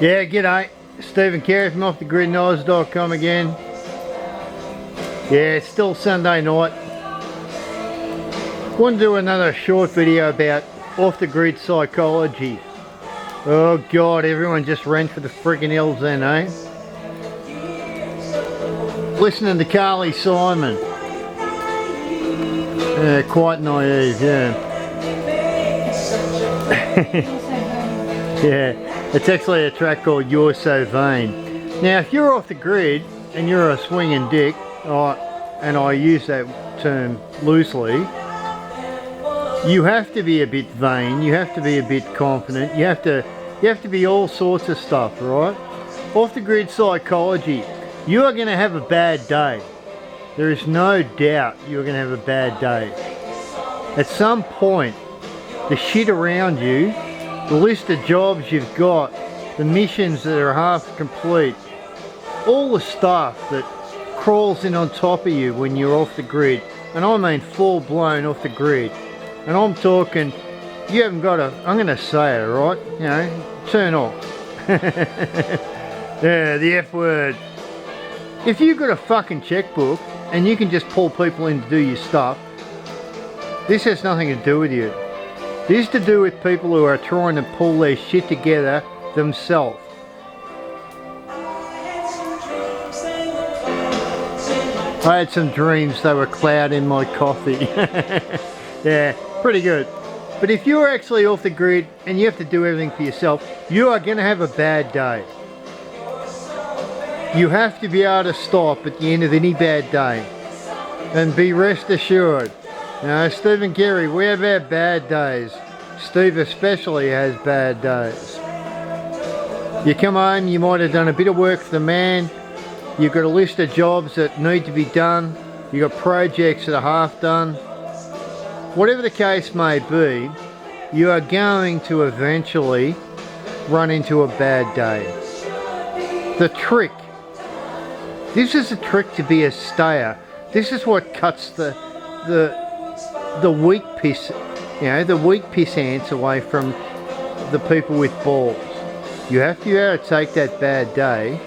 Yeah, g'day. Stephen Carey from offthegridknives.com again. Yeah, it's still Sunday night. Want to do another short video about off-the-grid psychology. Oh God, everyone just ran for the friggin' hills then, eh? Listening to Carly Simon. Yeah, quite naive, yeah. Yeah. It's actually a track called You're So Vain. Now if you're off the grid and you're a swinging dick, and I use that term loosely, you have to be a bit vain, you have to be a bit confident, you have to be all sorts of stuff, right? Off the grid psychology, you are going to have a bad day. There is no doubt you're going to have a bad day. At some point, the shit around you, the list of jobs you've got, the missions that are half complete, all the stuff that crawls in on top of you when you're off the grid, and I mean full blown off the grid, and I'm talking, you haven't got a, I'm going to say it, right? You know, turn off. Yeah, the F word. If you've got a fucking checkbook and you can just pull people in to do your stuff, this has nothing to do with you. This is to do with people who are trying to pull their shit together themselves. I had some dreams they were cloud in my coffee. Yeah, pretty good. But if you're actually off the grid and you have to do everything for yourself, you are going to have a bad day. You have to be able to stop at the end of any bad day. And be rest assured, you know, Stephen Carey, we have our bad days. Steve especially has bad days. You come home, you might have done a bit of work for the man, you've got a list of jobs that need to be done, you've got projects that are half done. Whatever the case may be, you are going to eventually run into a bad day. The trick, this is a trick to be a stayer. This is what cuts the weak piss, you know, the weak piss ants away from the people with balls. You have to be able to take that bad day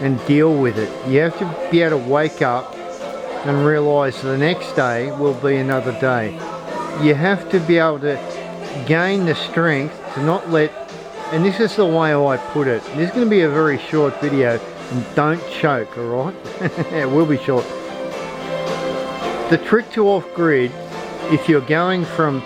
and deal with it. You have to be able to wake up and realise the next day will be another day. You have to be able to gain the strength to not let, and this is the way I put it, this is going to be a very short video, and don't choke, alright? It will be short. The trick to off-grid, if you're going from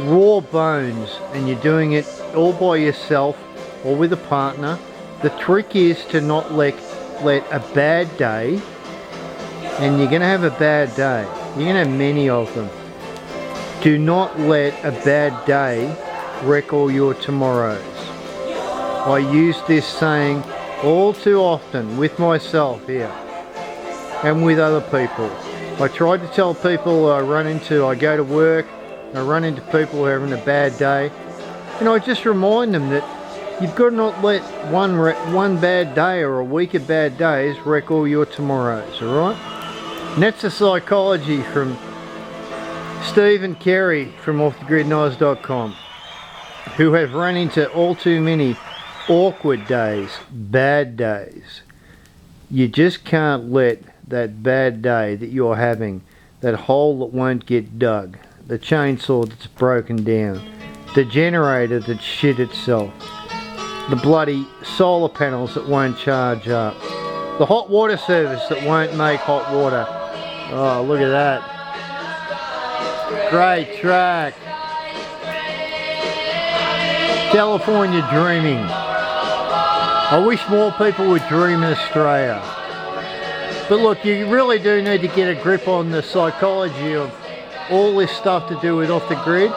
raw bones and you're doing it all by yourself or with a partner, the trick is to not let a bad day, and you're going to have a bad day, you're going to have many of them. Do not let a bad day wreck all your tomorrows. I use this saying all too often with myself here and with other people. I try to tell people I go to work, I run into people who are having a bad day, and I just remind them that you've got to not let one bad day or a week of bad days wreck all your tomorrows, alright? And that's the psychology from Stephen Carey from offthegridknives.com, who have run into all too many awkward days, bad days. You just can't let that bad day that you're having, that hole that won't get dug, the chainsaw that's broken down, the generator that shit itself, the bloody solar panels that won't charge up, the hot water service that won't make hot water. Oh, look at that. Great track. California Dreaming. I wish more people would dream in Australia. But look, you really do need to get a grip on the psychology of all this stuff to do with off the grid.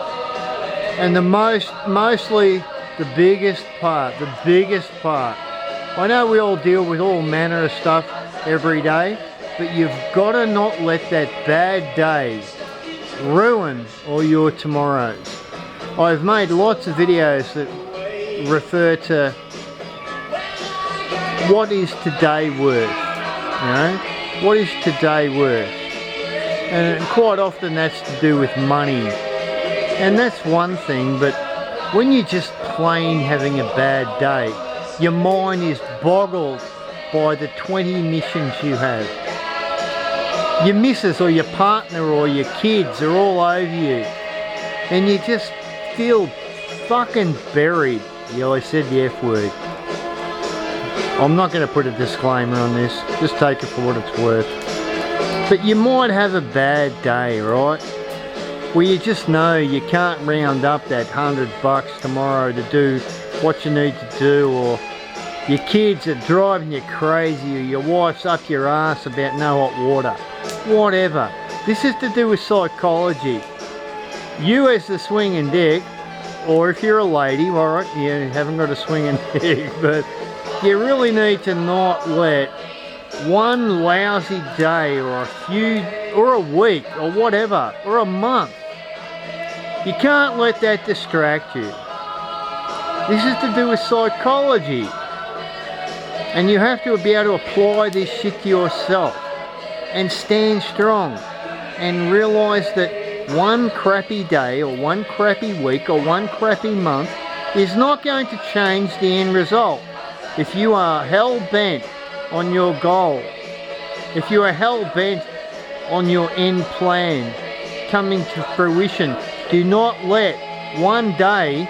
And mostly the biggest part. I know we all deal with all manner of stuff every day, but you've got to not let that bad day ruin all your tomorrows. I've made lots of videos that refer to what is today worth, you know? What is today worth? And quite often that's to do with money. And that's one thing, but when you're just plain having a bad day, your mind is boggled by the 20 missions you have. Your missus or your partner or your kids are all over you, and you just feel fucking buried. Yeah, I said the F word. I'm not going to put a disclaimer on this, just take it for what it's worth. But you might have a bad day, right? Where you just know you can't round up that $100 tomorrow to do what you need to do, or your kids are driving you crazy, or your wife's up your ass about no hot water. Whatever. This is to do with psychology. You as the swinging dick, or if you're a lady, alright, you haven't got a swinging dick, but you really need to not let one lousy day or a few, or a week, or whatever, or a month, you can't let that distract you. This is to do with psychology. And you have to be able to apply this shit to yourself and stand strong and realise that one crappy day or one crappy week or one crappy month is not going to change the end result. If you are hell-bent on your goal, if you are hell-bent on your end plan coming to fruition, do not let one day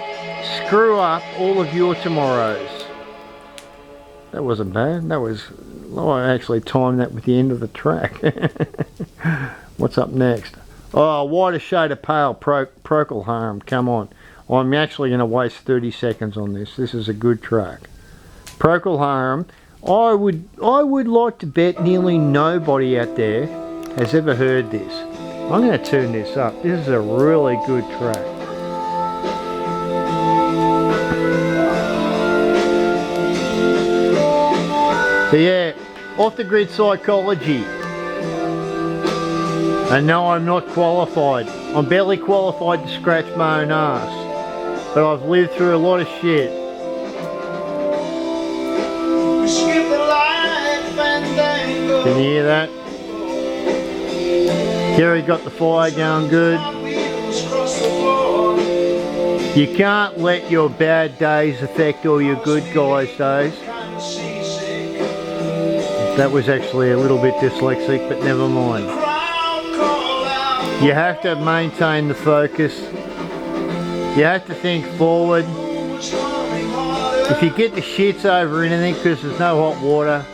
screw up all of your tomorrows. That wasn't bad. That was, oh, I actually timed that with the end of the track. What's up next? Oh, whiter shade of pale, Procol Harum. Come on. I'm actually going to waste 30 seconds on this. This is a good track. Procol Harum. I would like to bet nearly nobody out there has ever heard this. I'm going to turn this up. This is a really good track. So yeah, off the grid psychology. And no, I'm not qualified. I'm barely qualified to scratch my own ass. But I've lived through a lot of shit. Can you hear that? Kerry got the fire going good. You can't let your bad days affect all your good guys' days. That was actually a little bit dyslexic, but never mind. You have to maintain the focus. You have to think forward. If you get the shits over anything because there's no hot water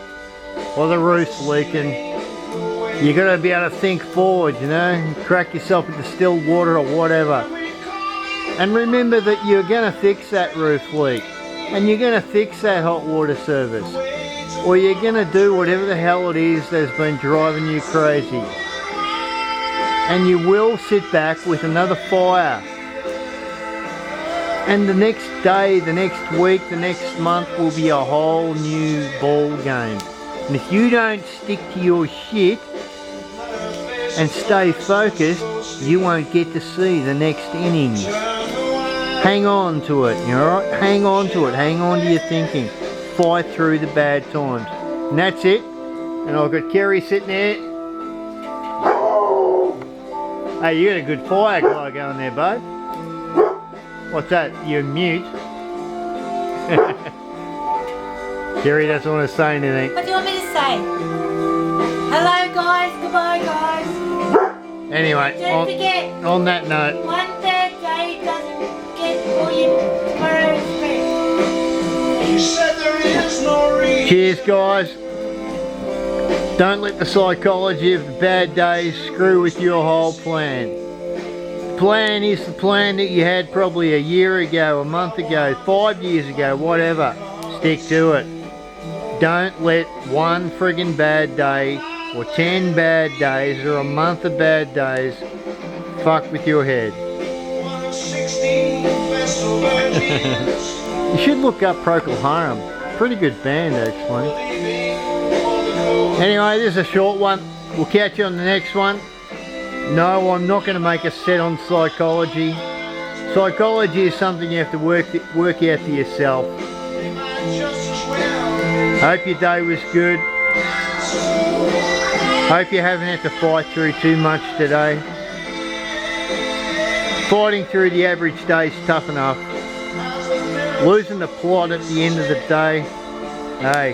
or the roof's leaking, you got to be able to think forward, you know, crack yourself into distilled water or whatever. And remember that you're going to fix that roof leak, and you're going to fix that hot water service, or you're going to do whatever the hell it is that's been driving you crazy. And you will sit back with another fire. And the next day, the next week, the next month will be a whole new ball game. And if you don't stick to your shit and stay focused, you won't get to see the next innings. Hang on to it, you know, right? Hang on to it, hang on to your thinking. Fight through the bad times. And that's it. And I've got Kerry sitting there. Hey, you got a good fire glow going there, bud. What's that? You're mute. Kerry doesn't want to say anything. What do you want me to say? Hello guys, goodbye guys. Anyway, Don't forget, on that note, one bad day doesn't get all your tomorrow's spent. You said there is no reason. Cheers guys. Don't let the psychology of the bad days screw with your whole plan. The plan is the plan that you had probably a year ago, a month ago, 5 years ago, whatever. Stick to it. Don't let one friggin' bad day or 10 bad days or a month of bad days fuck with your head. You should look up Procol Harum. Pretty good band actually. Anyway, this is a short one. We'll catch you on the next one. No, I'm not going to make a set on psychology. Psychology is something you have to work out for yourself. Hope your day was good. Hope you haven't had to fight through too much today. Fighting through the average day is tough enough. losing the plot at the end of the day, hey,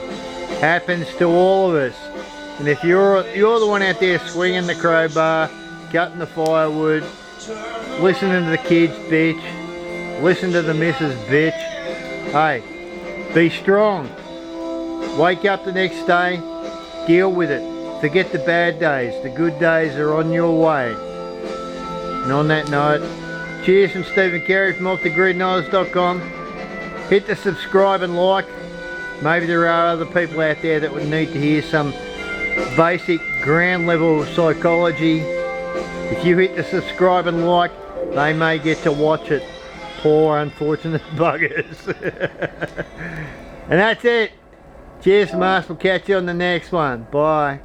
happens to all of us. And if you're the one out there swinging the crowbar, cutting the firewood, listening to the kids bitch, listen to the missus bitch, hey, be strong. Wake up the next day, deal with it. Forget the bad days. The good days are on your way. And on that note, cheers from Stephen Carey from OffTheGridKnowledge.com. Hit the subscribe and like. Maybe there are other people out there that would need to hear some basic ground level psychology. If you hit the subscribe and like, they may get to watch it. Poor unfortunate buggers. And that's it. Cheers from us. We'll catch you on the next one. Bye.